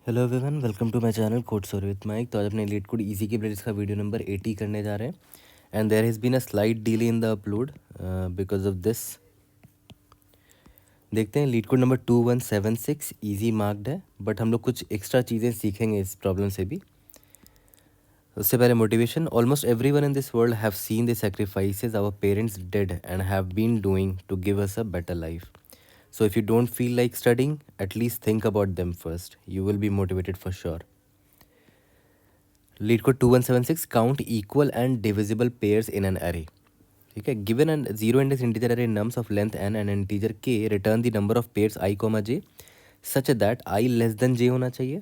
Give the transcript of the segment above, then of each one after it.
Hello everyone, welcome to my channel code story with MIK. तो आज अपने LeetCode easy की playlist का वीडियो नंबर 80 करने जा रहे हैं and there has been a slight delay in the upload because of this. देखते हैं LeetCode number 2176 easy marked है, बट हम लोग कुछ एक्स्ट्रा चीज़ें सीखेंगे इस प्रॉब्लम से भी। उससे पहले motivation. Almost every one in this world have seen the sacrifices our parents did and have been doing to give us a better life. So if you don't feel like studying, at least think about them first. You will be motivated for sure. Leetcode 2176 count equal and divisible pairs in an array. ठीक है, given an zero index integer array nums of length n and integer k, return the number of pairs i comma j such that i less than j होना चाहिए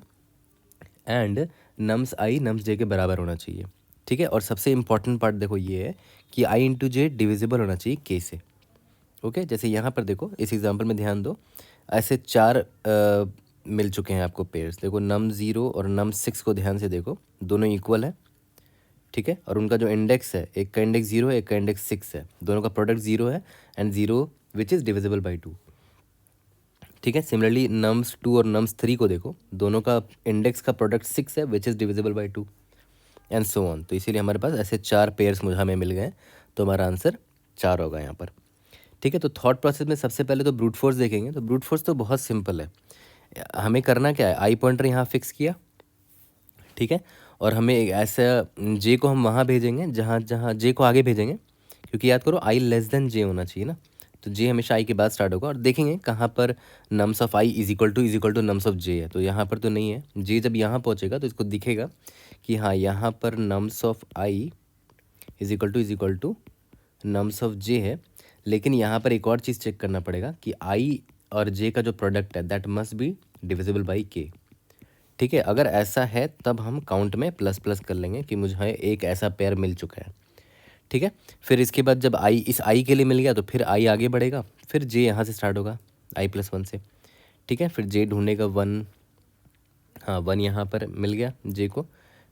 and nums i nums j के बराबर होना चाहिए. ठीक है, और सबसे इंपॉर्टेंट पार्ट देखो ये है कि आई इंटू जे डिविजिबल होना चाहिए के से. ओके, जैसे यहाँ पर देखो इस एग्जांपल में ध्यान दो, ऐसे चार मिल चुके हैं आपको पेयर्स. देखो नम 0 और नम 6 को ध्यान से देखो, दोनों इक्वल है. ठीक है, और उनका जो इंडेक्स है, एक का इंडेक्स 0 है, एक का इंडेक्स 6 है, दोनों का प्रोडक्ट 0 है and 0 which is divisible by 2. ठीक है, सिमिलरली नम्स 2 और नम्स 3 को देखो, दोनों का इंडेक्स का प्रोडक्ट 6 है which is divisible by 2 and so on. तो इसीलिए हमारे पास ऐसे चार पेयर्स मुझे हमें मिल गए, तो हमारा आंसर 4 होगा यहाँ पर. ठीक है, तो थॉट प्रोसेस में सबसे पहले तो ब्रूट फोर्स देखेंगे. तो ब्रूट फोर्स तो बहुत सिंपल है. हमें करना क्या है, आई पॉइंटर यहाँ फिक्स किया. ठीक है, और हमें एक ऐसा जे को हम वहाँ भेजेंगे जहाँ जहाँ जे को आगे भेजेंगे, क्योंकि याद करो आई लेस देन जे होना चाहिए ना. तो जे हमेशा आई के बाद स्टार्ट होगा, और देखेंगे कहाँ पर nums of i is equal to nums of j है. तो यहाँ पर तो नहीं है. जे जब यहाँ पहुँचेगा तो इसको दिखेगा कि हाँ यहाँ पर nums of i is equal to nums of j है. लेकिन यहाँ पर एक और चीज़ चेक करना पड़ेगा कि आई और जे का जो प्रोडक्ट है that must be divisible by के. ठीक है, अगर ऐसा है तब हम काउंट में प्लस प्लस कर लेंगे कि मुझे एक ऐसा पेयर मिल चुका है. ठीक है, फिर इसके बाद जब आई इस आई के लिए मिल गया तो फिर आई आगे बढ़ेगा, फिर जे यहाँ से स्टार्ट होगा i+1 से. ठीक है, फिर जे ढूंढेगा 1. हाँ 1 यहाँ पर मिल गया जे को,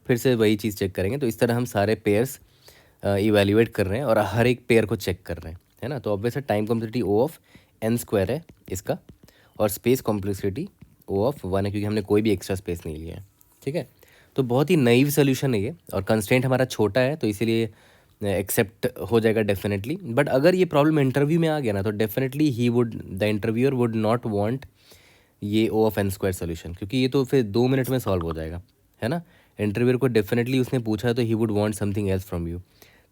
फिर से वही चीज़ चेक करेंगे. तो इस तरह हम सारे पेयर्स इवेल्युएट कर रहे हैं और हर एक पेयर को चेक कर रहे हैं, है ना. तो ऑब्वियस है time complexity O of n² है इसका, और स्पेस कॉम्प्लेक्सिटी O ऑफ 1 है, क्योंकि हमने कोई भी एक्स्ट्रा स्पेस नहीं लिया है. ठीक है, तो बहुत ही नाइव सोल्यूशन है ये, और कंस्ट्रेंट हमारा छोटा है तो इसीलिए एक्सेप्ट हो जाएगा डेफिनेटली. बट अगर ये प्रॉब्लम इंटरव्यू में आ गया ना, तो definitely the interviewer would not want ये O ऑफ n² सोल्यूशन, क्योंकि ये तो फिर 2 मिनट में सॉल्व हो जाएगा, है ना. इंटरव्यूअर को डेफिनेटली उसने पूछा है तो he would want something else from you.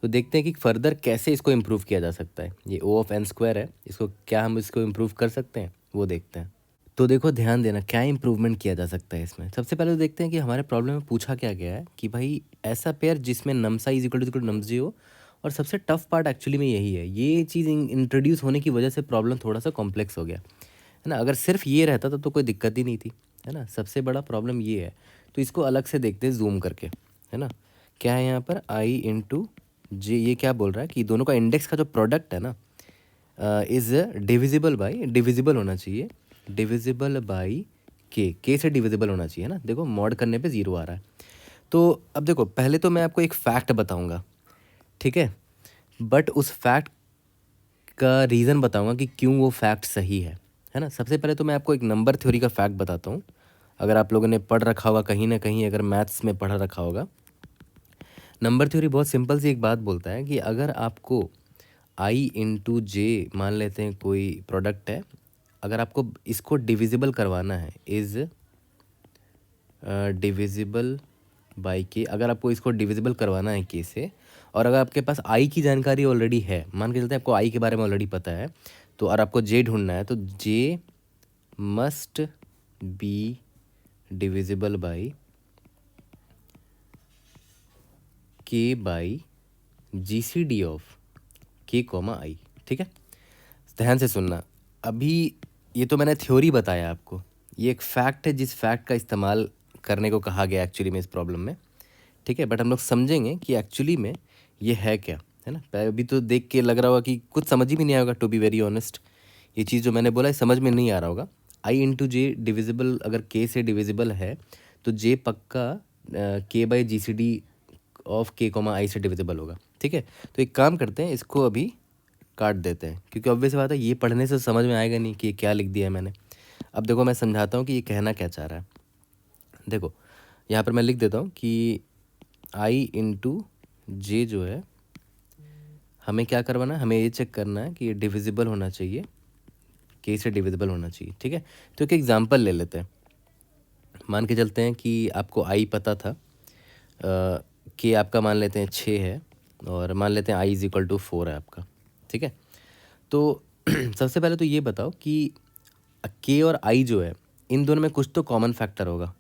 तो देखते हैं कि फर्दर कैसे इसको इम्प्रूव किया जा सकता है. ये O ऑफ n² है, इसको क्या हम इसको इम्प्रूव कर सकते हैं वो देखते हैं. तो देखो ध्यान देना क्या इम्प्रूवमेंट किया जा सकता है इसमें. सबसे पहले तो देखते हैं कि हमारे प्रॉब्लम में पूछा क्या गया है कि भाई ऐसा पेयर जिसमें नम्सा इज इक्वल टू नम्स जे हो. और सबसे टफ पार्ट एक्चुअली में यही है, ये चीज़ इंट्रोड्यूस होने की वजह से प्रॉब्लम थोड़ा सा कॉम्प्लेक्स हो गया, है ना. अगर सिर्फ ये रहता तो कोई दिक्कत ही नहीं थी, है ना. सबसे बड़ा प्रॉब्लम ये है, तो इसको अलग से देखते हैं जूम करके, है ना. क्या है यहाँ पर आई इंटू जे, ये क्या बोल रहा है कि दोनों का इंडेक्स का जो प्रोडक्ट है ना इज़ डिविजिबल होना चाहिए, डिविजिबल बाई के से डिविजिबल होना चाहिए ना. देखो मॉड करने पे 0 आ रहा है. तो अब देखो पहले तो मैं आपको एक फैक्ट बताऊंगा, ठीक है, बट उस फैक्ट का रीज़न बताऊंगा कि क्यों वो फैक्ट सही है ना. सबसे पहले तो मैं आपको एक नंबर थ्योरी का फैक्ट बताता हूँ. अगर आप लोगों ने पढ़ रखा होगा कहीं ना कहीं, अगर मैथ्स में पढ़ा रखा होगा, नंबर थ्योरी बहुत सिंपल सी एक बात बोलता है कि अगर आपको आई इंटू जे मान लेते हैं कोई प्रोडक्ट है, अगर आपको इसको डिविजिबल करवाना है इज़ डिविजिबल बाई के, अगर आपको इसको डिविजिबल करवाना है के से, और अगर आपके पास आई की जानकारी ऑलरेडी है, मान के चलते हैं आपको आई के बारे में ऑलरेडी पता है, तो और आपको जे ढूंढना है, तो j must be divisible by k by GCD of के कॉमा आई. ठीक है, ध्यान से सुनना. अभी ये तो मैंने थ्योरी बताया आपको, ये एक फैक्ट है जिस फैक्ट का इस्तेमाल करने को कहा गया एक्चुअली में इस प्रॉब्लम में. ठीक है, बट हम लोग समझेंगे कि एक्चुअली में ये है क्या, है ना. अभी तो देख के लग रहा होगा कि कुछ समझ ही भी नहीं आएगा, टू बी वेरी ऑनेस्ट. ये चीज़ जो मैंने बोला है समझ में नहीं आ रहा होगा. आई इंटू जे डिविजिबल, अगर के से डिविजिबल है तो जे पक्का के बाई GCD ऑफ के कॉमा आई से डिविजिबल होगा. ठीक है, तो एक काम करते हैं, इसको अभी काट देते हैं, क्योंकि ऑब्वियस बात है ये पढ़ने से समझ में आएगा नहीं कि ये क्या लिख दिया है मैंने. अब देखो मैं समझाता हूँ कि ये कहना क्या चाह रहा है. देखो यहाँ पर मैं लिख देता हूँ कि आई इंटू जे जो है हमें क्या करवाना है, हमें ये चेक करना है कि ये डिविजिबल होना चाहिए, के से डिविजिबल होना चाहिए। ठीक है, तो एक एग्जांपल ले लेते हैं। मान के चलते हैं कि आपको आई पता था, के आपका मान लेते हैं 6 है, और मान लेते हैं आई इज इक्वल टू 4 है आपका। ठीक है, तो सबसे पहले तो ये बताओ कि के और आई जो है इन दोनों में कुछ तो कॉमन फैक्टर होगा,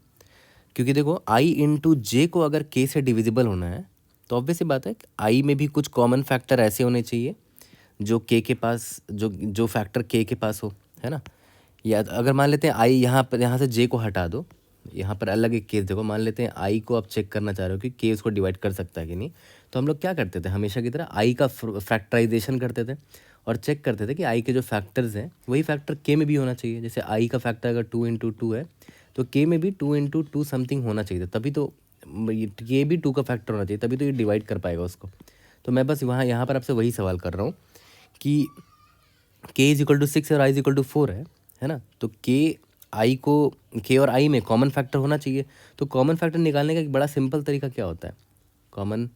क्योंकि देखो आई इंटू जे को अगर के से डिविजिबल होना है तो ऑब्वियस सी बात है आई में भी कुछ कॉमन फैक्टर ऐसे होने चाहिए जो के पास, जो जो फैक्टर के पास हो, है ना। या अगर मान लेते हैं आई यहाँ पर, यहाँ से जे को हटा दो, यहाँ पर अलग एक केस देखो, मान लेते हैं आई को आप चेक करना चाह रहे हो कि के उसको डिवाइड कर सकता है कि नहीं, तो हम लोग क्या करते थे हमेशा की तरह आई का फैक्टराइजेशन करते थे और चेक करते थे कि आई के जो फैक्टर्स हैं वही फैक्टर के में भी होना चाहिए। जैसे आई का फैक्टर अगर 2 × 2 है तो के में भी 2 × 2 समथिंग होना चाहिए था, तभी तो के भी 2 का फैक्टर होना चाहिए, तभी तो ये डिवाइड कर पाएगा उसको। तो मैं बस यहाँ पर आपसे वही सवाल कर रहा हूँ कि के इज इक्वल टू 6 और आई इज इक्वल टू 4 है ना, तो के और आई में कॉमन फैक्टर होना चाहिए। तो कॉमन फैक्टर निकालने का एक बड़ा सिंपल तरीका क्या होता है, कॉमन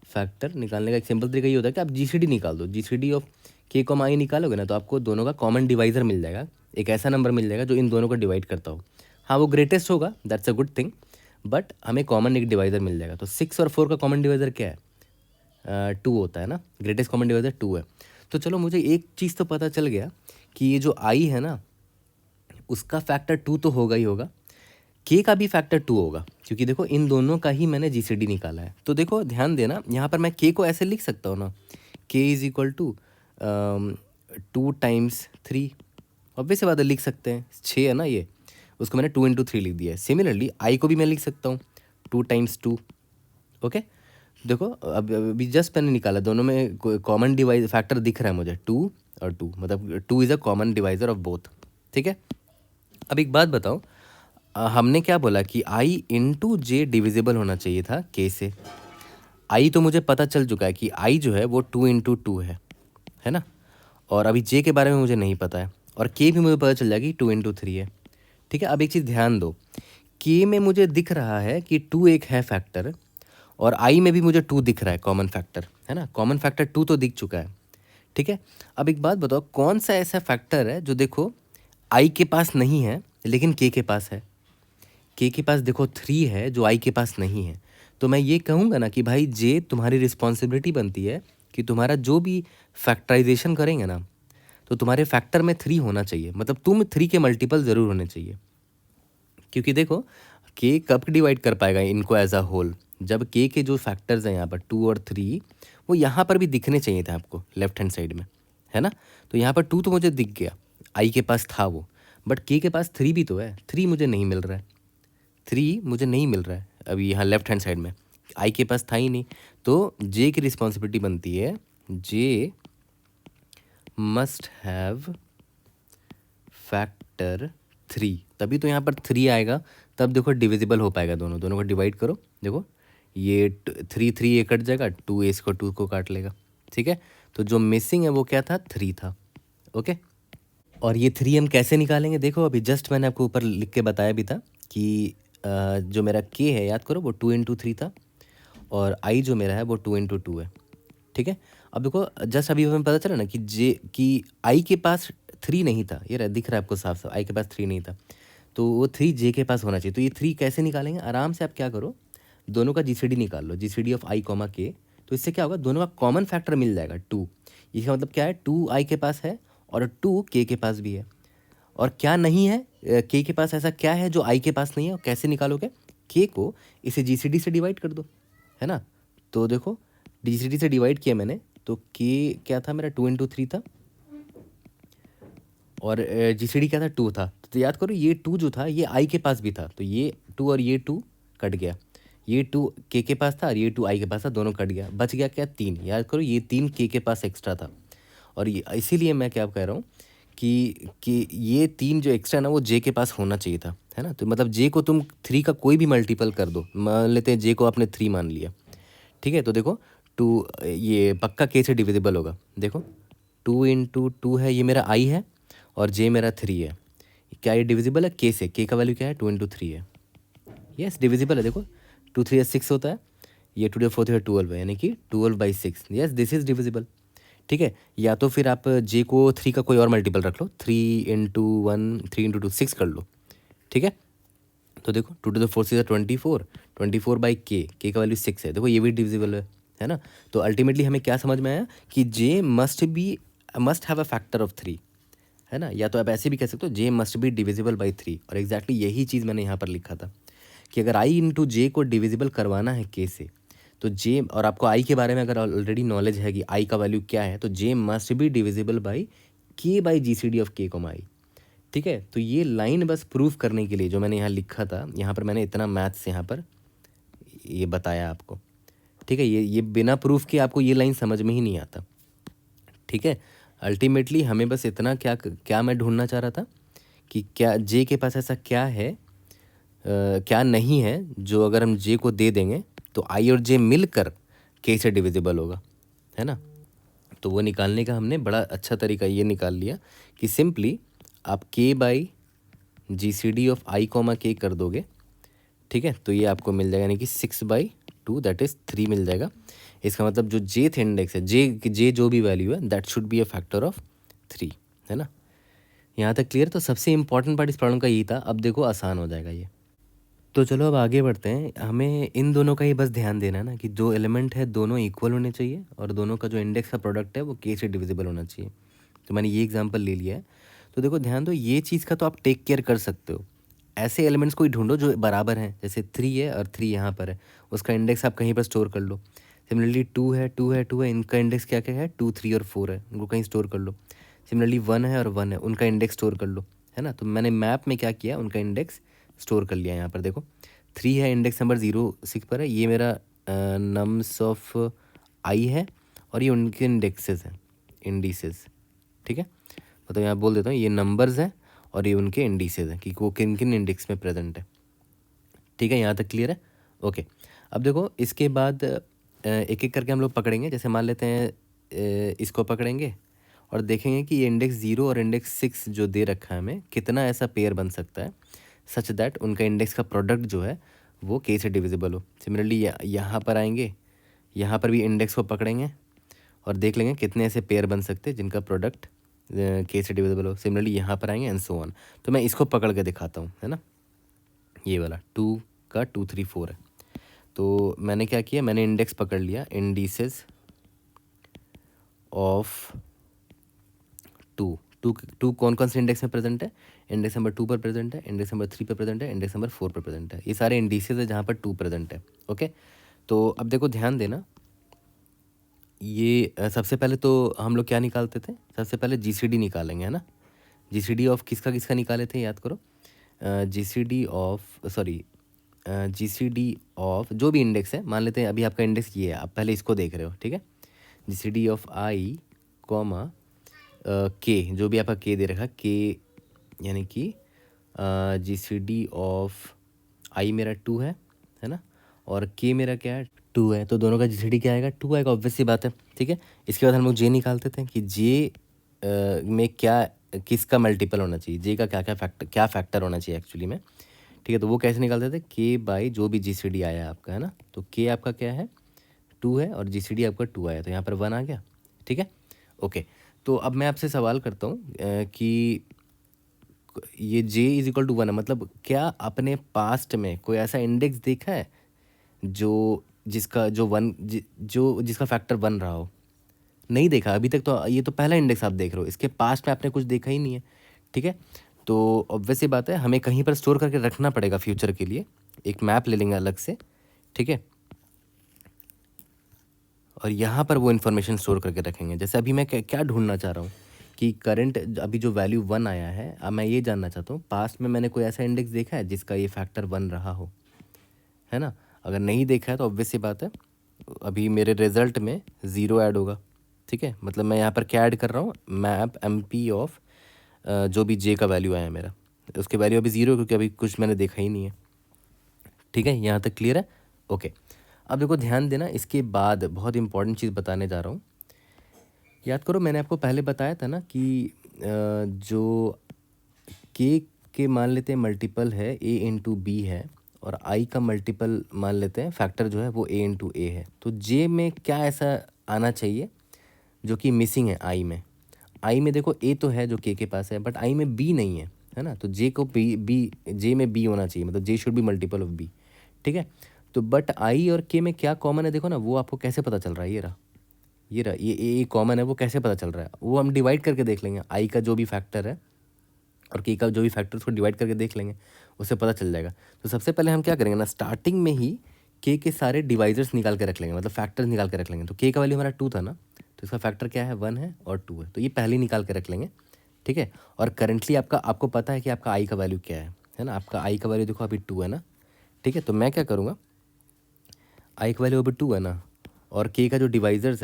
फैक्टर निकालने का एक सिंपल तरीका ये होता है कि आप जीसीडी निकाल दो, जीसीडी ऑफ के कॉम आई निकालोगे ना तो आपको दोनों का कॉमन डिवाइज़र मिल जाएगा, एक ऐसा नंबर मिल जाएगा जो इन दोनों को डिवाइड करता हो। हाँ वो ग्रेटेस्ट होगा, that's a good thing, but हमें कॉमन एक डिवाइज़र मिल जाएगा। तो 6 और 4 का कॉमन डिवाइज़र क्या है, 2 होता है ना, ग्रेटेस्ट कॉमन डिवाइज़र 2 है। तो चलो मुझे एक चीज़ तो पता चल गया कि ये जो आई है ना उसका फैक्टर 2 तो होगा ही होगा, के का भी फैक्टर 2 होगा, क्योंकि देखो इन दोनों का ही मैंने जीसीडी निकाला है। तो देखो ध्यान देना, यहाँ पर मैं के को ऐसे लिख सकता हूँ ना, के इज इक्वल टू 2 × 3, ऑब्वियस बात है लिख सकते हैं, 6 है ना ये, उसको मैंने 2 × 3 लिख दिया है। सिमिलरली आई को भी मैं लिख सकता हूँ 2 × 2। ओके, देखो अब अभी जस्ट मैंने निकाला, दोनों में कॉमन डिवाइज फैक्टर दिख रहा है मुझे 2 और 2, मतलब 2 is a common divisor of both. ठीक है, अब एक बात बताओ, हमने क्या बोला कि आई इंटू जे डिविजिबल होना चाहिए था के से। आई तो मुझे पता चल चुका है कि आई जो है वो 2 × 2 है ना, और अभी जे के बारे में मुझे नहीं पता है, और के भी मुझे पता चल जाएगी 2 × 3 है। ठीक है, अब एक चीज़ ध्यान दो, के में मुझे दिख रहा है कि 2 एक है फैक्टर, और आई में भी मुझे 2 दिख रहा है कॉमन फैक्टर, है ना, कॉमन फैक्टर 2 तो दिख चुका है। ठीक है, अब एक बात बताओ, कौन सा ऐसा फैक्टर है जो देखो आई के पास नहीं है लेकिन के पास है। के पास देखो 3 है जो आई के पास नहीं है, तो मैं ये कहूँगा ना कि भाई जे तुम्हारी रिस्पॉन्सिबिलिटी बनती है कि तुम्हारा जो भी फैक्टराइजेशन करेंगे ना तो तुम्हारे फैक्टर में 3 होना चाहिए, मतलब तुम 3 के मल्टीपल ज़रूर होने चाहिए। क्योंकि देखो के कब डिवाइड कर पाएगा इनको एज अ होल, जब के जो फैक्टर्स हैं यहाँ पर 2 और 3 वो यहाँ पर भी दिखने चाहिए थे आपको लेफ्ट हैंड साइड में, है ना। तो यहाँ पर 2 तो मुझे दिख गया, आई के पास था वो, बट के पास 3 भी तो है, 3 मुझे नहीं मिल रहा है, 3 मुझे नहीं मिल रहा है अभी यहाँ लेफ्ट हैंड साइड में, आई के पास था ही नहीं। तो जे की रिस्पॉन्सिबिलिटी बनती है, जे मस्ट हैव फैक्टर 3, तभी तो यहाँ पर 3 आएगा, तब देखो डिविजिबल हो पाएगा, दोनों दोनों को डिवाइड करो, देखो ये 3 ये कट जाएगा, 2 इसको 2 को काट लेगा। ठीक है, तो जो मिसिंग है वो क्या था, 3 था। ओके, और ये 3 हम कैसे निकालेंगे, देखो अभी जस्ट मैंने आपको ऊपर लिख के बताया भी था कि जो मेरा के है याद करो वो 2 × 3 था, और आई जो मेरा है वो 2 × 2 है। ठीक है, अब देखो जस्ट अभी हमें पता चला ना कि आई के पास 3 नहीं था, ये दिख रहा है आपको साफ साफ, आई के पास 3 नहीं था, तो वो 3 जे के पास होना चाहिए। तो ये 3 कैसे निकालेंगे, आराम से आप क्या करो, दोनों का जीसीडी निकाल लो, जीसीडी ऑफ आई कॉमा के, तो इससे क्या होगा, दोनों का कॉमन फैक्टर मिल जाएगा 2। इसका मतलब क्या है, 2 आई के पास है और 2 के पास भी है, और क्या नहीं है, के पास ऐसा क्या है जो आई के पास नहीं है, और कैसे निकालोगे, के को इसे जीसीडी से डिवाइड कर दो, है ना। तो देखो जीसीडी से डिवाइड किया मैंने, तो के क्या था मेरा 2 × 3 था, और जीसीडी क्या था 2 था, तो याद करो ये 2 जो था ये आई के पास भी था, तो ये 2 और ये 2 कट गया, ये 2 के पास था और ये 2 आई के पास था, दोनों कट गया, बच गया क्या 3, याद करो ये 3 के पास एक्स्ट्रा था, और ये इसीलिए मैं क्या कह रहा हूँ कि ये 3 जो एक्स्ट्रा ना वो जे के पास होना चाहिए था, है ना। तो मतलब जे को तुम 3 का कोई भी मल्टीपल कर दो, मान लेते हैं जे को आपने 3 मान लिया, ठीक है, तो देखो 2 ये पक्का के से डिविजिबल होगा, देखो 2 × 2 है, ये मेरा आई है और जे मेरा 3 है, क्या ये डिविजिबल है के से, के का वैल्यू क्या है 2 × 3 है, यस डिविजिबल है, देखो 2 3 6 होता है, ये 2 4 है 12 है, यानी कि 12/6। Yes this is divisible. ठीक है, या तो फिर आप जे को 3 का कोई और मल्टीपल रख लो, 3 × 1 3 × 2 6 कर लो। ठीक है, तो देखो 2 ⁴ 24, 24/k का वैल्यू 6 है, देखो ये भी डिविजिबल है ना। तो अल्टीमेटली हमें क्या समझ में आया कि j must have a factor of 3, है ना। या तो आप ऐसे भी कह सकते हो जे मस्ट बी डिविजिबल बाई 3, और एग्जैक्टली यही चीज़ मैंने यहाँ पर लिखा था कि अगर आई इंटू जे को डिविजिबल करवाना है के से, तो जे, और आपको आई के बारे में अगर ऑलरेडी नॉलेज है कि आई का वैल्यू क्या है, तो j must be divisible by k by G C D of k comma i. ठीक है, तो ये लाइन बस प्रूफ करने के लिए जो मैंने यहाँ लिखा था, यहाँ पर मैंने इतना मैथ्स यहाँ पर ये बताया आपको। ठीक है, ये बिना प्रूफ के आपको ये लाइन समझ में ही नहीं आता। ठीक है, अल्टीमेटली हमें बस इतना क्या मैं ढूंढना चाह रहा था कि क्या जे के पास ऐसा क्या है, क्या नहीं है, जो अगर हम जे को दे देंगे तो आई और जे मिलकर के से डिविजिबल होगा, है ना। तो वो निकालने का हमने बड़ा अच्छा तरीका ये निकाल लिया कि सिंपली आप k by G C D of i comma k कर दोगे। ठीक है, तो ये आपको मिल जाएगा, यानी कि 6/2 दैट इज़ 3 मिल जाएगा। इसका मतलब जो जेथ इंडेक्स है, जे जो भी वैल्यू है that should be a factor of 3, है ना। यहाँ तक क्लियर। तो सबसे इंपॉर्टेंट पार्ट इस प्रॉब्लम का यही था, अब देखो आसान हो जाएगा ये। तो चलो अब आगे बढ़ते हैं। हमें इन दोनों का ही बस ध्यान देना है ना कि जो एलिमेंट है दोनों इक्वल होने चाहिए और दोनों का जो इंडेक्स का प्रोडक्ट है वो के से डिविजिबल होना चाहिए। तो मैंने ये एग्जांपल ले लिया है। तो देखो ध्यान दो, ये चीज़ का तो आप टेक केयर कर सकते हो। ऐसे एलिमेंट्स कोई ढूंढो जो बराबर हैं, जैसे 3 है और 3 यहाँ पर है, उसका इंडेक्स आप कहीं पर स्टोर कर लो। सिमिलरली 2 है, 2 है, 2 है, इनका इंडेक्स क्या क्या है, 2 3 और 4 है, उनको कहीं स्टोर कर लो। सिमिलरली 1 है और 1 है, उनका इंडेक्स स्टोर कर लो, है ना। तो मैंने मैप में क्या किया, उनका इंडेक्स स्टोर कर लिया। यहाँ पर देखो 3 है, इंडेक्स नंबर 0 6 पर है, ये मेरा नम्स ऑफ आई है और ये उनके इंडेक्सेस हैं, इंडिसेस। ठीक है, मतलब यहाँ बोल देता हूँ ये नंबर्स हैं और ये उनके इंडिसेस हैं कि वो किन किन इंडेक्स में प्रेजेंट है। ठीक है, यहाँ तक क्लियर है। ओके, अब देखो इसके बाद एक एक करके हम लोग पकड़ेंगे। जैसे मान लेते हैं इसको पकड़ेंगे और देखेंगे कि ये इंडेक्स 0 और इंडेक्स 6 जो दे रखा है हमें, कितना ऐसा पेयर बन सकता है सच दैट उनका इंडेक्स का प्रोडक्ट जो है वो के से डिविजिबल हो। सिमिलरली यहाँ पर आएंगे, यहाँ पर भी इंडेक्स को पकड़ेंगे और देख लेंगे कितने ऐसे पेयर बन सकते हैं जिनका प्रोडक्ट के से डिविजिबल हो। सिमिलरली यहाँ पर आएंगे एंड सो ऑन। तो मैं इसको पकड़ के दिखाता हूँ, है ना। ये वाला 2 का 2 3 4 है। तो मैंने क्या किया, मैंने इंडेक्स पकड़ लिया, इंडिसेस ऑफ 2। टू कौन कौन से इंडेक्स में प्रेजेंट है, इंडेक्स नंबर 2 पर प्रेजेंट है, इंडेक्स नंबर 3 पर प्रेजेंट है, इंडेक्स नंबर 4 पर प्रेजेंट है। ये सारे इंडिसेस है जहाँ पर 2 प्रेजेंट है। ओके, तो अब देखो ध्यान देना, ये सबसे पहले तो हम लोग क्या निकालते थे, सबसे पहले जीसीडी निकालेंगे, है ना। जीसीडी ऑफ किसका किसका निकाले थे, याद करो। जीसीडी ऑफ जीसीडी ऑफ जो भी इंडेक्स है, मान लेते हैं अभी आपका इंडेक्स ये है, आप पहले इसको देख रहे हो। ठीक है, जीसीडी ऑफ आई कॉमा के, जो भी आपका के दे रखा के, यानी कि जीसीडी ऑफ आई मेरा 2 है ना, और के मेरा क्या है 2 है, तो दोनों का जीसीडी क्या आएगा 2 आएगा, ऑब्वियस सी बात है। ठीक है, इसके बाद हम लोग जे निकालते थे कि जे में क्या किसका मल्टीपल होना चाहिए, जे का क्या फैक्टर होना चाहिए एक्चुअली में। ठीक है, तो वो कैसे निकालते थे, के बाई जो भी जीसीडी आया आपका, है ना। तो के आपका क्या है 2 है और जीसीडी आपका 2 आया, तो यहाँ पर 1 आ गया। ठीक है, ओके। तो अब मैं आपसे सवाल करता हूँ कि ये j इज इक्वल टू 1 है, मतलब क्या अपने पास्ट में कोई ऐसा इंडेक्स देखा है जो जिसका जो जो जिसका फैक्टर 1 रहा हो। नहीं देखा अभी तक, तो ये तो पहला इंडेक्स आप देख रहे हो, इसके पास्ट में आपने कुछ देखा ही नहीं है। ठीक है, तो ऑब्वियस सी बात है हमें कहीं पर स्टोर करके रखना पड़ेगा फ्यूचर के लिए, एक मैप ले लेंगे अलग से। ठीक है, और यहाँ पर वो इन्फॉर्मेशन स्टोर करके रखेंगे। जैसे अभी मैं क्या ढूंढना चाह रहा हूँ कि करंट अभी जो वैल्यू 1 आया है, अब मैं ये जानना चाहता हूँ पास्ट में मैंने कोई ऐसा इंडेक्स देखा है जिसका ये फैक्टर 1 रहा हो, है ना। अगर नहीं देखा है तो ऑब्वियस सी बात है अभी मेरे रिजल्ट में 0 ऐड होगा। ठीक है, मतलब मैं यहाँ पर क्या ऐड कर रहा हूँ, मैप एम पी ऑफ जो भी जे का वैल्यू आया है मेरा, उसके वैल्यू अभी 0 क्योंकि अभी कुछ मैंने देखा ही नहीं है। ठीक है, यहाँ तक क्लियर है। ओके, अब देखो ध्यान देना, इसके बाद बहुत इंपॉर्टेंट चीज़ बताने जा रहा हूँ। याद करो मैंने आपको पहले बताया था ना कि जो के मान लेते हैं मल्टीपल है a इंटू बी है और आई का मल्टीपल मान लेते हैं, फैक्टर जो है वो ए इंटू ए है। तो जे में क्या ऐसा आना चाहिए जो कि मिसिंग है आई में देखो ए तो है जो के पास है, बट आई में बी नहीं है ना। तो जे को बी जे में बी होना चाहिए, मतलब j should be multiple of b. ठीक है, तो बट आई और के में क्या कॉमन है देखो ना, वो आपको कैसे पता चल रहा है, ये ए कॉमन है, वो कैसे पता चल रहा है, वो हम डिवाइड करके देख लेंगे। आई का जो भी फैक्टर है और के का जो भी फैक्टर, उसको डिवाइड करके देख लेंगे, उससे पता चल जाएगा। तो सबसे पहले हम क्या करेंगे ना, स्टार्टिंग में ही के सारे डिवाइजर्स निकाल के रख लेंगे, मतलब फैक्टर्स निकाल के रख लेंगे। तो के का वैल्यू हमारा 2 था ना, तो इसका फैक्टर क्या है, 1 है और 2 है, तो ये पहले निकाल के रख लेंगे। ठीक है, और करेंटली आपको पता है कि आपका आई का वैल्यू क्या है ना। आपका आई का वैल्यू देखो अभी 2 है ना। ठीक है, तो मैं क्या करूँगा, आई का वैल्यू अभी 2 है ना, और के का जो डिवाइजर्स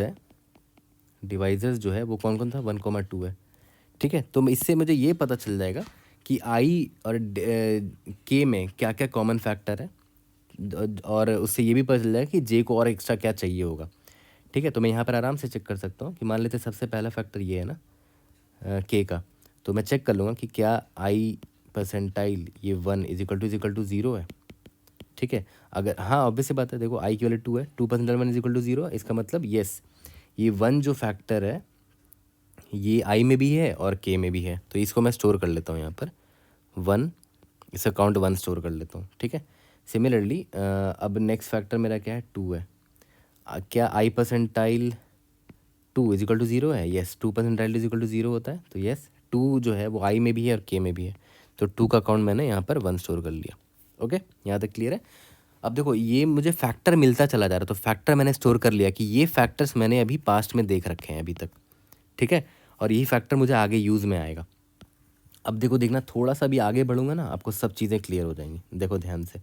जो है वो कौन कौन था, 1,2 है। ठीक है, तो इससे मुझे ये पता चल जाएगा कि आई और के में क्या क्या कॉमन फैक्टर है, और उससे ये भी पता चल जाएगा कि जे को और एक्स्ट्रा क्या चाहिए होगा। ठीक है, तो मैं यहाँ पर आराम से चेक कर सकता हूँ कि मान लेते हैं सबसे पहला फैक्टर ये है ना के का, तो मैं चेक कर लूँगा कि क्या आई परसेंटाइल ये 1 इज इक्वल टू 0 है। ठीक है, अगर हाँ ऑब्वियस सी बात है, देखो आई की वैल्यू 2 है, 2 परसेंटाइल 1 इज इक्वल टू 0, इसका मतलब येस ये 1 जो फैक्टर है ये आई में भी है और के में भी है, तो इसको मैं स्टोर कर लेता हूँ यहाँ पर 1, इसका काउंट 1 स्टोर कर लेता हूँ। ठीक है, सिमिलरली अब नेक्स्ट फैक्टर मेरा क्या है, 2 है। क्या i percentile 2 is equal to 0 है, yes 2 percentile is equal to 0 होता है, तो येस 2 जो है वो आई में भी है और के में भी है, तो 2 का काउंट मैंने यहाँ पर 1 स्टोर कर लिया। ओके, यहाँ तक क्लियर है। अब देखो ये मुझे फैक्टर मिलता चला जा रहा है, तो फैक्टर मैंने स्टोर कर लिया कि ये फैक्टर्स मैंने अभी पास्ट में देख रखे हैं अभी तक। ठीक है, और यही फैक्टर मुझे आगे यूज़ में आएगा। अब देखो देखना, थोड़ा सा भी आगे बढ़ूंगा ना, आपको सब चीज़ें क्लियर हो जाएंगी। देखो ध्यान से,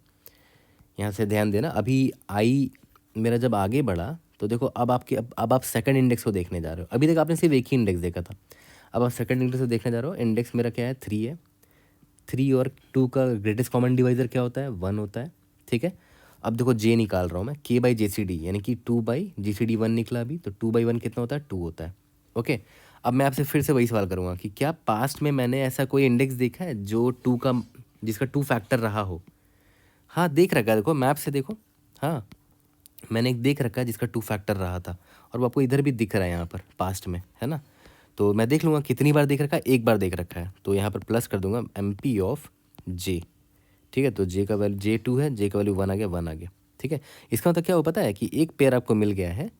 यहाँ से ध्यान देना। अभी आई मेरा जब आगे बढ़ा तो देखो अब आप सेकंड इंडेक्स को देखने जा रहे हो। अभी तक आपने सिर्फ एक ही इंडेक्स देखा था, अब आप सेकंड इंडेक्स को देखने जा रहे हो। इंडेक्स मेरा क्या है, 3 है। 3 और 2 का ग्रेटेस्ट कॉमन डिवाइजर क्या होता है, 1 होता है। ठीक है, अब देखो जे निकाल रहा हूँ मैं, के बाई जे सी डी, यानी कि 2 बाई जी सी डी 1 निकला अभी, तो 2 बाई 1 कितना होता है, 2 होता है। ओके, अब मैं आपसे फिर से वही सवाल करूँगा कि क्या पास्ट में मैंने ऐसा कोई इंडेक्स देखा है जो 2 का, जिसका 2 फैक्टर रहा हो। हाँ देख रखा है, देखो मैप से देखो, हाँ मैंने एक देख रखा है जिसका 2 फैक्टर रहा था, और वो आपको इधर भी दिख रहा है यहाँ पर पास्ट में, है ना। तो मैं देख लूँगा कितनी बार देख रखा है, एक बार देख रखा है, तो यहाँ पर प्लस कर दूंगा एम पी ऑफ जे। ठीक है, तो जे का वैल्यू J2 है, जे का वैल्यू 1 आ गया, 1 आ गया। ठीक है, इसका मतलब क्या हो पता है कि एक पेयर आपको मिल गया है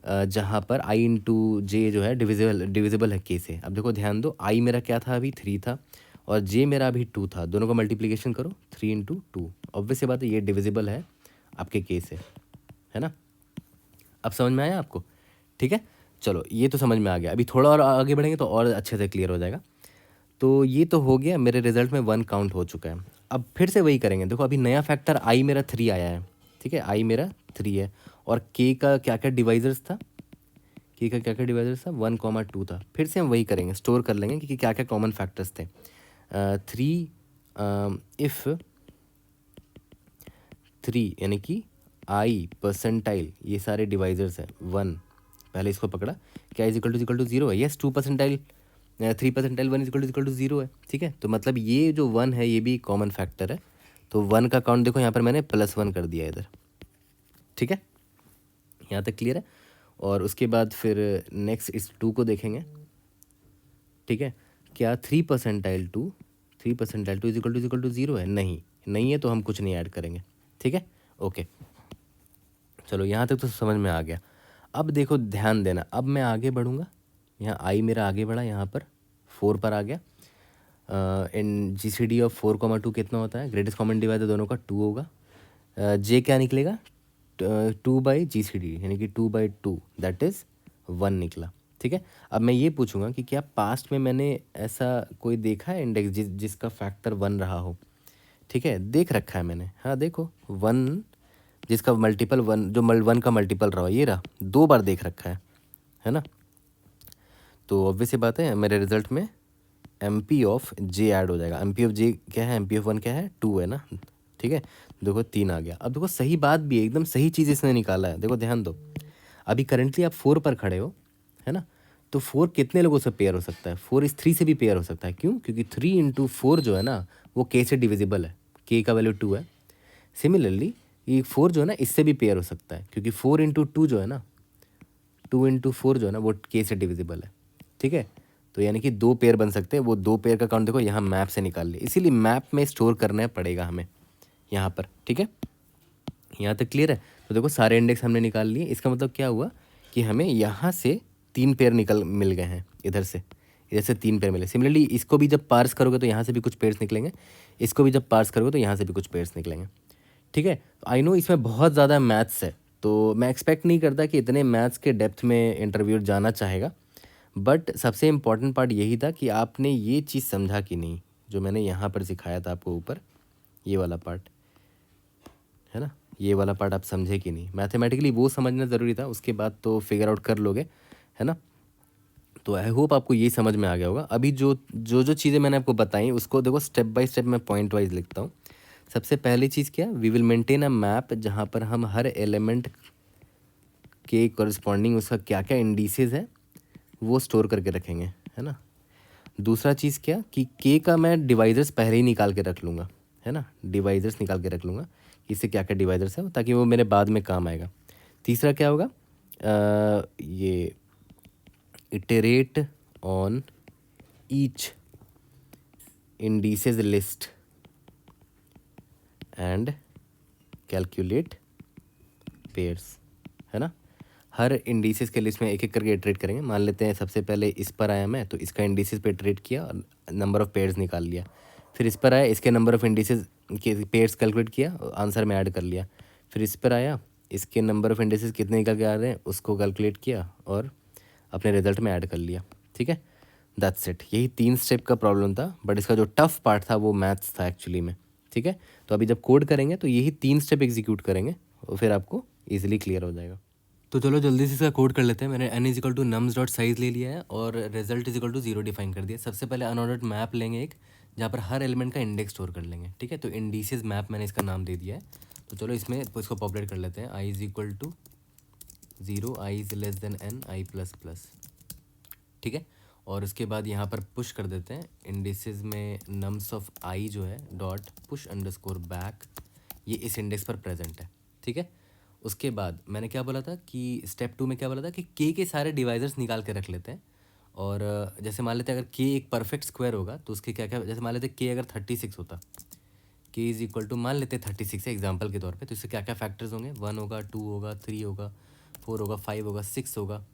जहाँ पर आई इंटू जे जो है डिविजिबल है के से। अब देखो ध्यान दो, आई मेरा क्या था अभी, 3 था, और जे मेरा अभी 2 था, दोनों का मल्टीप्लिकेशन करो, 3 इंटू 2, ऑब्वियस सी बात है ये डिविजिबल है आपके के से, है ना। अब समझ में आया आपको। ठीक है, चलो ये तो समझ में आ गया। अभी थोड़ा और आगे बढ़ेंगे तो और अच्छे से क्लियर हो जाएगा। तो ये तो हो गया, मेरे रिजल्ट में 1 काउंट हो चुका है। अब फिर से वही करेंगे, देखो अभी नया फैक्टर आई मेरा 3 आया है। ठीक है, आई मेरा 3 है, और के का क्या क्या डिवाइजर्स था, के का क्या क्या डिवाइजर्स था, 1,2 था। फिर से हम वही करेंगे, स्टोर कर लेंगे कि क्या क्या कॉमन फैक्टर्स थे। 3 इफ़ 3 यानी कि आई परसेंटाइल ये सारे डिवाइजर्स हैं 1, पहले इसको पकड़ा, क्या इज इक्वल टू 0 है, yes 2 percentile 3 percentile 1 is equal to 0 है। ठीक है, तो मतलब ये जो 1 है ये भी कॉमन फैक्टर है, तो 1 का काउंट देखो यहाँ पर मैंने +1 कर दिया इधर। ठीक है, यहाँ तक क्लियर है। और उसके बाद फिर नेक्स्ट इस 2 को देखेंगे। ठीक है, क्या 3 परसेंटाइल 2 इज इक्वल टू 0 है, नहीं है, तो हम कुछ नहीं ऐड करेंगे। ठीक है, ओके, चलो यहाँ तक तो समझ में आ गया। अब देखो ध्यान देना, अब मैं आगे बढ़ूँगा, यहाँ आई मेरा आगे बढ़ा, यहाँ पर 4 पर आ गया। इन जी सी डी ऑफ 4,2 कितना होता है, ग्रेटेस्ट कॉमन डिवाइजर दोनों का 2 होगा। जे क्या निकलेगा, 2 बाई जी सी डी, यानी कि 2/2, दैट इज़ 1 निकला। ठीक है, अब मैं ये पूछूंगा कि क्या पास्ट में मैंने ऐसा कोई देखा है इंडेक्स जिसका फैक्टर 1 रहा हो। ठीक है, देख रखा है मैंने, हाँ देखो 1 जिसका मल्टीपल 1, जो 1 का मल्टीपल रहा हो, ये रहा, 2 बार देख रखा है ना। तो ऑब्वियस सी बात है मेरे रिजल्ट में m p of j add हो जाएगा। एम पी ऑफ जे क्या है, एम पी ऑफ 1 क्या है, 2 है ना। ठीक है, देखो 3 आ गया। अब देखो सही बात भी है, एकदम सही चीज़ इसने निकाला है। देखो ध्यान दो, अभी करेंटली आप 4 पर खड़े हो, है ना। तो 4 कितने लोगों से पेयर हो सकता है, 4 इस 3 से भी पेयर हो सकता है। क्यों, क्योंकि 3 इंटू 4 जो है ना वो के से डिविजिबल है, के का वैल्यू 2 है। सिमिलरली ये 4 जो है ना इससे भी पेयर हो सकता है, क्योंकि 4 × 2 जो है ना, 2 × 4 जो है ना वो के से डिविजिबल है, ठीक है। तो यानी कि 2 पेयर बन सकते हैं, वो 2 पेयर का काउंट देखो यहाँ मैप से निकाल लिए, इसीलिए मैप में स्टोर करना पड़ेगा हमें यहाँ पर, ठीक है। यहाँ तक क्लियर है। तो देखो सारे इंडेक्स हमने निकाल लिए, इसका मतलब क्या हुआ कि हमें यहाँ से 3 पेयर मिल गए हैं, इधर से 3 पेयर मिले। सिमिलरली इसको भी जब पार्स करोगे तो यहाँ से भी कुछ पेयर्स निकलेंगे, इसको भी जब पार्स करोगे तो यहाँ से भी कुछ पेयर्स निकलेंगे, ठीक है। आई नो इसमें बहुत ज़्यादा मैथ्स है, तो मैं एक्सपेक्ट नहीं करता कि इतने मैथ्स के डेप्थ में इंटरव्यूअर जाना चाहेगा, बट सबसे इम्पॉर्टेंट पार्ट यही था कि आपने ये चीज़ समझा कि नहीं, जो मैंने यहाँ पर सिखाया था आपको ऊपर, ये वाला पार्ट है ना, ये वाला पार्ट आप समझे कि नहीं। मैथमेटिकली वो समझना ज़रूरी था, उसके बाद तो फिगर आउट कर लोगे, है ना। तो आई होप आपको ये समझ में आ गया होगा। अभी जो चीज़ें मैंने आपको बताई उसको देखो स्टेप बाय स्टेप मैं पॉइंट वाइज लिखता हूँ। सबसे पहली चीज़ क्या, we will maintain a map जहाँ पर हम हर एलिमेंट के कॉरस्पॉन्डिंग उसका क्या क्या इंडिसेस है वो स्टोर करके रखेंगे, है ना। दूसरा चीज़ क्या कि के का मैं डिवाइजर्स पहले ही निकाल के रख लूँगा, है ना, डिवाइजर्स निकाल के रख लूँगा कि इससे क्या क्या डिवाइजर्स है, ताकि वो मेरे बाद में काम आएगा। तीसरा क्या होगा, ये iterate on each indices list and calculate pairs, है ना। हर इंडिसेस के लिस्ट में एक एक करके इटरेट करेंगे। मान लेते हैं सबसे पहले इस पर आया मैं, तो इसका इंडिसेस पे इटरेट किया और नंबर ऑफ़ पेयर्स निकाल लिया। फिर इस पर आया, इसके नंबर ऑफ़ इंडिसेस के पेयर्स कैलकुलेट किया और आंसर में ऐड कर लिया। फिर इस पर आया, इसके नंबर ऑफ़ इंडिसेस कितने निकल के आ रहे हैं उसको कैलकुलेट किया और अपने रिजल्ट में ऐड कर लिया, ठीक है। That's it. यही 3 स्टेप का प्रॉब्लम था, बट इसका जो टफ पार्ट था वो मैथ्स था एक्चुअली में, ठीक है। तो अभी जब कोड करेंगे तो यही 3 स्टेप एग्जीक्यूट करेंगे और फिर आपको ईजिली क्लियर हो जाएगा। तो चलो जल्दी से इसका कोड कर लेते हैं। मैंने n is equal to nums dot size ले लिया है और result is equal to 0 define कर दिया। सबसे पहले अनऑर्डर्ड मैप लेंगे एक, जहाँ पर हर एलिमेंट का इंडेक्स स्टोर कर लेंगे, ठीक है। तो इंडिसेस मैप मैंने इसका नाम दे दिया है। तो चलो इसमें इसको पॉपुलेट कर लेते हैं। i is equal to 0, i is less than n, i plus plus, ठीक है। और उसके बाद यहाँ पर पुश कर देते हैं इंडिसेस में नम्स ऑफ i जो है डॉट पुश अंडरस्कोर बैक, ये इस इंडेक्स पर प्रेजेंट है, ठीक है। उसके बाद मैंने क्या बोला था कि स्टेप 2 में क्या बोला था कि के सारे डिवाइजर्स निकाल के रख लेते हैं। और जैसे मान लेते हैं अगर के एक परफेक्ट स्क्वायर होगा तो उसके क्या क्या, जैसे मान लेते हैं के अगर 36 होता, के इज इक्वल टू मान लेते हैं 36 है एग्जाम्पल के तौर पे, तो इससे क्या क्या फैक्टर्स होंगे, 1 होगा, 2 होगा, 3 होगा, 4 होगा, 5 होगा, 6 होगा,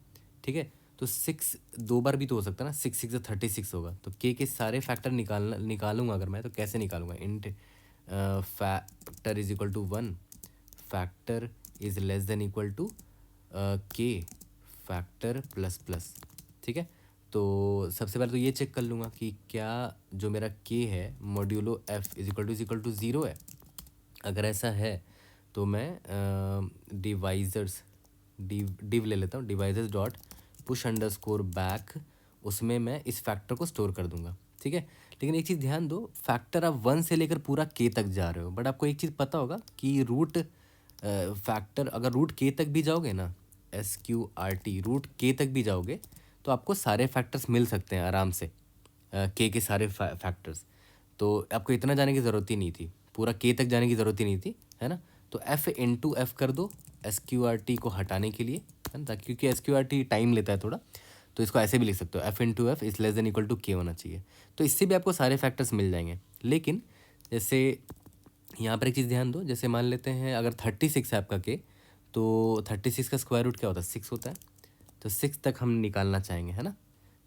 ठीक है। तो 6 2 बार भी तो हो सकता है ना, 6 6 36 होगा। तो के सारे फैक्टर निकालूंगा अगर मैं, तो कैसे निकालूंगा, int factor is equal to 1, factor is less than equal to k factor plus plus, ठीक है। तो सबसे पहले तो ये चेक कर लूँगा कि क्या जो मेरा के है modulo f is equal to 0 है। अगर ऐसा है तो मैं डिवाइजर्स डिव ले लेता हूँ, divisors dot push underscore back, उसमें मैं इस फैक्टर को स्टोर कर दूंगा, ठीक है। लेकिन एक चीज़ ध्यान दो, फैक्टर आप 1 से लेकर पूरा के तक जा रहे हो, बट आपको एक चीज़ पता होगा कि रूट फैक्टर अगर रूट के तक भी जाओगे ना, SQRT रूट के तक भी जाओगे तो आपको सारे फैक्टर्स मिल सकते हैं आराम से, के सारे फैक्टर्स। तो आपको इतना जाने की ज़रूरत ही नहीं थी, पूरा के तक जाने की ज़रूरत ही नहीं थी, है ना। तो एफ इंटू एफ कर दो SQRT को हटाने के लिए, है ना, क्योंकि SQRT टाइम लेता है थोड़ा, तो इसको ऐसे भी लिख सकते हो, f into f is less than equal to k होना चाहिए। तो इससे भी आपको सारे फैक्टर्स मिल जाएंगे। लेकिन जैसे यहाँ पर एक चीज़ ध्यान दो, जैसे मान लेते हैं अगर 36 है आपका के, तो 36 का स्क्वायर रूट क्या होता है, 6 होता है। तो 6 तक हम निकालना चाहेंगे, है ना,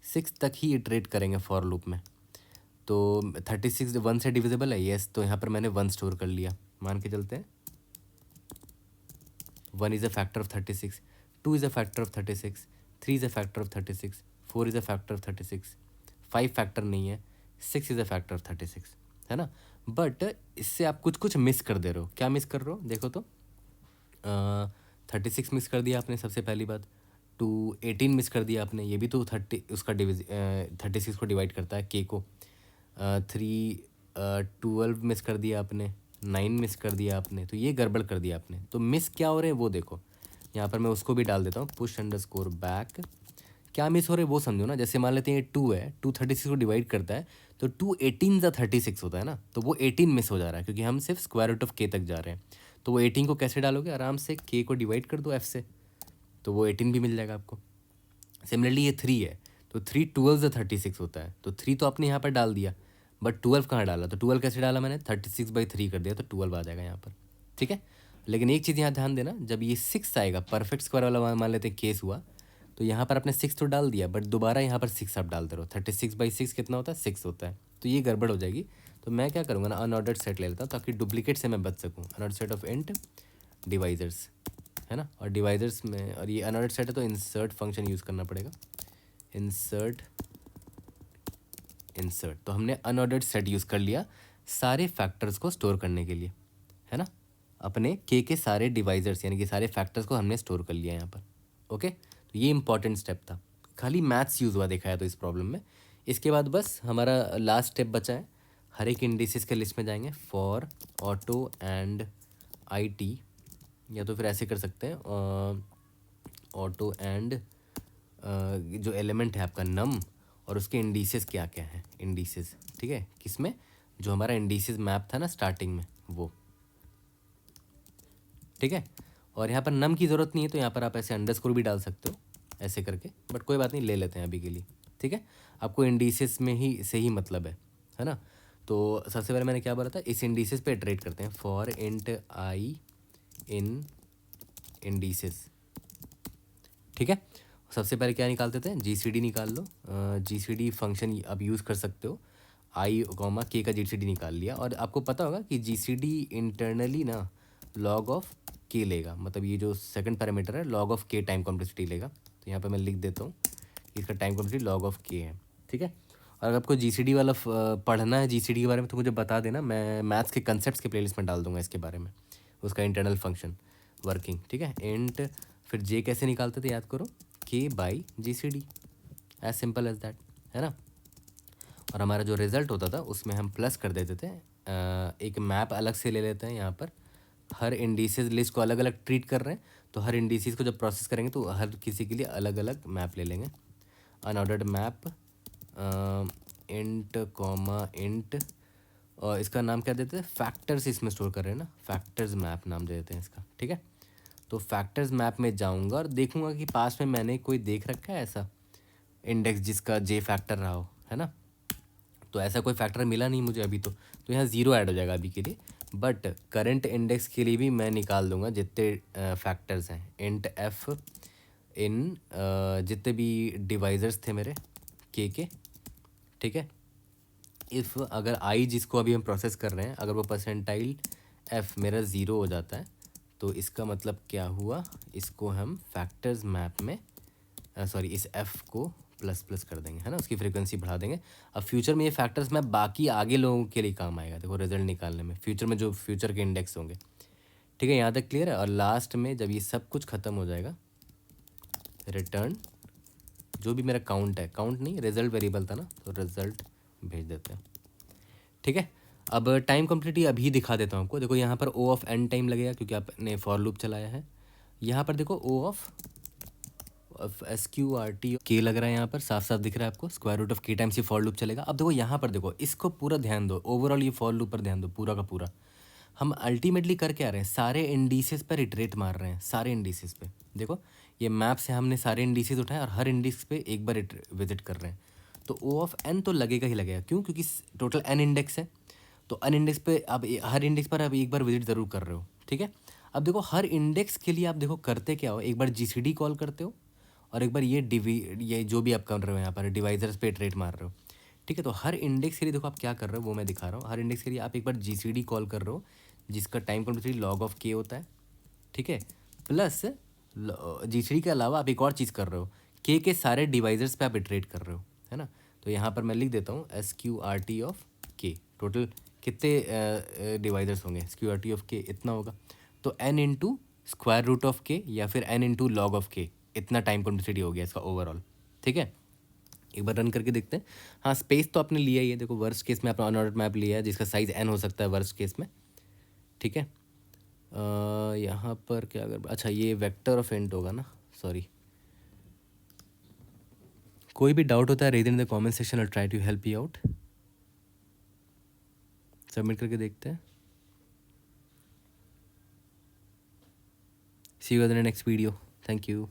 6 तक ही इटरेट करेंगे फॉर लूप में। तो 36 1 से डिविजिबल है, यस, तो यहाँ पर मैंने 1 स्टोर कर लिया, मान के चलते हैं 1 is a factor of 36, 2 is a factor of 36, 3 is a factor of 36, 4 is a factor of 36, 5 factor नहीं है, 6 इज़ अ फैक्टर ऑफ 36, है ना। बट इससे आप कुछ कुछ मिस कर दे रहे हो। क्या मिस कर रहे हो, देखो तो 36 मिस कर दिया आपने सबसे पहली बात, 18 मिस कर दिया आपने, ये भी तो 36 को डिवाइड करता है के को। 12 मिस कर दिया आपने, 9 मिस कर दिया आपने, तो ये गड़बड़ कर दिया आपने। तो मिस क्या हो रहे हैं वो देखो, यहाँ पर मैं उसको भी डाल देता हूँ, पुश अंडरस्कोर बैक। क्या मिस हो रहे हैं वो समझो ना, जैसे मान लेते हैं ये 2 है, 2 36 को डिवाइड करता है, तो 2 18 ज़ा 36 होता है ना, तो वो 18 मिस हो जा रहा है क्योंकि हम सिर्फ स्क्वायर रूट ऑफ के तक जा रहे हैं। तो वो 18 को कैसे डालोगे, आराम से के को डिवाइड कर दो एफ से, तो वो 18 भी मिल जाएगा आपको। सिमिलरली ये 3 है, तो 3 12 ज़ा 36 होता है, तो 3 तो आपने यहाँ पर डाल दिया, बट 12 कहाँ डाला, तो 12 कैसे डाला मैंने, 36/3 कर दिया, तो 12 आ जाएगा यहाँ पर। ठीक है, लेकिन एक चीज़ यहाँ ध्यान देना, जब ये 6 आएगा, परफेक्ट स्क्वायर वाला मान लेते हैं केस हुआ, तो यहाँ पर आपने 6 तो डाल दिया, बट दोबारा यहाँ पर 6 आप डालते रहो, 36/6 कितना होता है, 6 होता है, तो ये गड़बड़ हो जाएगी। तो मैं क्या करूँगा ना, अनऑर्डर्ड सेट ले लेता हूँ ताकि डुप्लीकेट से मैं बच सकूँ। Unordered set of int divisors है ना, और डिवाइजर्स में, और ये अनऑर्डर्ड सेट है तो इंसर्ट फंक्शन यूज़ करना पड़ेगा, इंसर्ट इंसर्ट। तो हमने अनऑर्डर्ड सेट यूज़ कर लिया सारे फैक्टर्स को स्टोर करने के लिए, है ना, अपने के सारे डिवाइजर्स यानी कि सारे फैक्टर्स को हमने स्टोर कर लिया यहाँ पर। ओके, तो ये इंपॉर्टेंट स्टेप था, खाली मैथ्स यूज़ हुआ देखा है तो इस प्रॉब्लम में। इसके बाद बस हमारा लास्ट स्टेप बचा है, हर एक इंडिसेस के लिस्ट में जाएंगे, for auto and I T, या तो फिर ऐसे कर सकते हैं, ऑटो एंड जो एलिमेंट है आपका नम, और उसके इंडिसेस क्या क्या हैं, इंडिसेस, ठीक है, किसमें, जो हमारा इंडिसेस मैप था ना स्टार्टिंग में वो, ठीक है। और यहाँ पर नम की ज़रूरत नहीं है, तो यहाँ पर आप ऐसे अंडरस्कोर भी डाल सकते हो ऐसे करके, बट कोई बात नहीं, ले लेते हैं अभी के लिए, ठीक है। आपको इंडिसेस में ही से ही मतलब है ना। तो सबसे पहले मैंने क्या बोला था, इस इंडिसेस पे इटरेट करते हैं, for int I in indices, ठीक है। सबसे पहले क्या निकालते थे, GCD निकाल लो, GCD फंक्शन आप यूज़ कर सकते हो, आई कॉमा के का GCD निकाल लिया, और आपको पता होगा कि GCD इंटरनली ना लॉग ऑफ के लेगा, मतलब ये जो सेकंड पैरामीटर है लॉग ऑफ के टाइम कॉम्प्लेक्सिटी लेगा, तो यहाँ पे मैं लिख देता हूँ कि इसका टाइम कॉम्प्लेक्सिटी लॉग ऑफ के है, ठीक है। और अगर आपको GCD वाला पढ़ना है GCD के बारे में, तो मुझे बता देना, मैं मैथ्स के कंसेप्ट के प्लेलिस्ट में डाल दूंगा इसके बारे में, उसका इंटरनल फंक्शन वर्किंग, ठीक है। इंट फिर जे कैसे निकालते थे याद करो, K/GCD, as simple as that, है ना। और हमारा जो रिज़ल्ट होता था उसमें हम प्लस कर देते थे, एक मैप अलग से ले लेते हैं, यहाँ पर हर इंडिसेस लिस्ट को अलग अलग ट्रीट कर रहे हैं, तो हर इंडिसेस को जब प्रोसेस करेंगे तो हर किसी के लिए अलग अलग मैप ले लेंगे, unordered map int comma int, और इसका नाम क्या देते हैं, फैक्टर्स इसमें स्टोर कर रहे हैं ना, फैक्टर्स मैप नाम दे देते हैं इसका, ठीक है। तो फैक्टर्स मैप में जाऊंगा और देखूंगा कि पास में मैंने कोई देख रखा है ऐसा इंडेक्स जिसका जे फैक्टर रहा हो, है ना। तो ऐसा कोई फैक्टर मिला नहीं मुझे अभी, तो यहाँ ज़ीरो ऐड हो जाएगा अभी के लिए, बट करंट इंडेक्स के लिए भी मैं निकाल दूंगा जितने फैक्टर्स हैं, इंट एफ इन जितने भी डिवाइजर्स थे मेरे के, ठीक है। इफ़ अगर आई जिसको अभी हम प्रोसेस कर रहे हैं, अगर वो परसेंटाइल एफ मेरा ज़ीरो हो जाता है, तो इसका मतलब क्या हुआ, इसको हम फैक्टर्स मैप में सॉरी इस एफ़ को प्लस प्लस कर देंगे, है ना, उसकी फ्रीक्वेंसी बढ़ा देंगे। अब फ्यूचर में ये फैक्टर्स मैप बाकी आगे लोगों के लिए काम आएगा, देखो रिजल्ट निकालने में, फ्यूचर में जो फ्यूचर के इंडेक्स होंगे, ठीक है, यहाँ तक क्लियर है। और लास्ट में जब ये सब कुछ ख़त्म हो जाएगा, रिटर्न जो भी मेरा काउंट है, काउंट नहीं रिजल्ट वेरिएबल था ना, तो रिजल्ट भेज देते हैं, ठीक है। अब टाइम कम्प्लीटी अभी दिखा देता हूँ आपको, देखो यहाँ पर O ऑफ n टाइम लगेगा क्योंकि आपने फॉर लूप चलाया है। यहाँ पर देखो O ऑफ SQRT के लग रहा है, यहाँ पर साफ साफ दिख रहा है आपको, स्क्वायर रूट ऑफ के टाइम्स ये फॉर लूप चलेगा। अब देखो यहाँ पर देखो, इसको पूरा ध्यान दो, ओवरऑल ये फॉर लूप पर ध्यान दो पूरा का पूरा। हम अल्टीमेटली कर क्या रहे हैं, सारे इंडिसेस पर इटरेट मार रहे हैं, सारे इंडिसेस पे देखो, ये मैप से हमने सारे इंडिसेस उठाए और हर इंडिस पे एक बार विजिट कर रहे हैं, तो O ऑफ n तो लगेगा ही लगेगा, क्यों, क्योंकि टोटल n इंडेक्स है, तो n इंडेक्स पे आप हर इंडेक्स पर आप एक बार विजिट ज़रूर कर रहे हो, ठीक है। अब देखो हर इंडेक्स के लिए आप देखो करते क्या हो, एक बार GCD कॉल करते हो, और एक बार ये जो भी आप कर रहे हो यहाँ पर डिवाइजर्स पे इटरेट मार रहे हो, ठीक है। तो हर इंडेक्स के लिए देखो आप क्या कर रहे हो, वो मैं दिखा रहा हूँ। हर इंडेक्स के लिए आप एक बार GCD कॉल कर रहे हो, जिसका टाइम कॉम्प्लेक्सिटी लॉग ऑफ के होता है, ठीक है, प्लस GCD के अलावा आप एक और चीज़ कर रहे हो, के सारे डिवाइजर्स पे आप इटरेट कर रहे हो, है ना। तो यहाँ पर मैं लिख देता हूँ SQRT ऑफ के, टोटल कितने डिवाइजर्स होंगे, SQRT ऑफ के इतना होगा, तो n into square root of k या फिर n into log of k, इतना टाइम कॉम्प्लेक्सिटी हो गया इसका ओवरऑल, ठीक है। एक बार रन करके देखते हैं। हाँ, स्पेस तो आपने लिया ही है, देखो वर्स्ट केस में आपने अनऑर्डर्ड मैप लिया है जिसका साइज़ n हो सकता है वर्स्ट केस में, ठीक है। यहाँ पर क्या अगर, अच्छा ये वेक्टर ऑफ इंट होगा ना, सॉरी। कोई भी डाउट होता है read in the comment section, I try to help you out. Submit करके देखते हैं। See you in the next video. Thank you.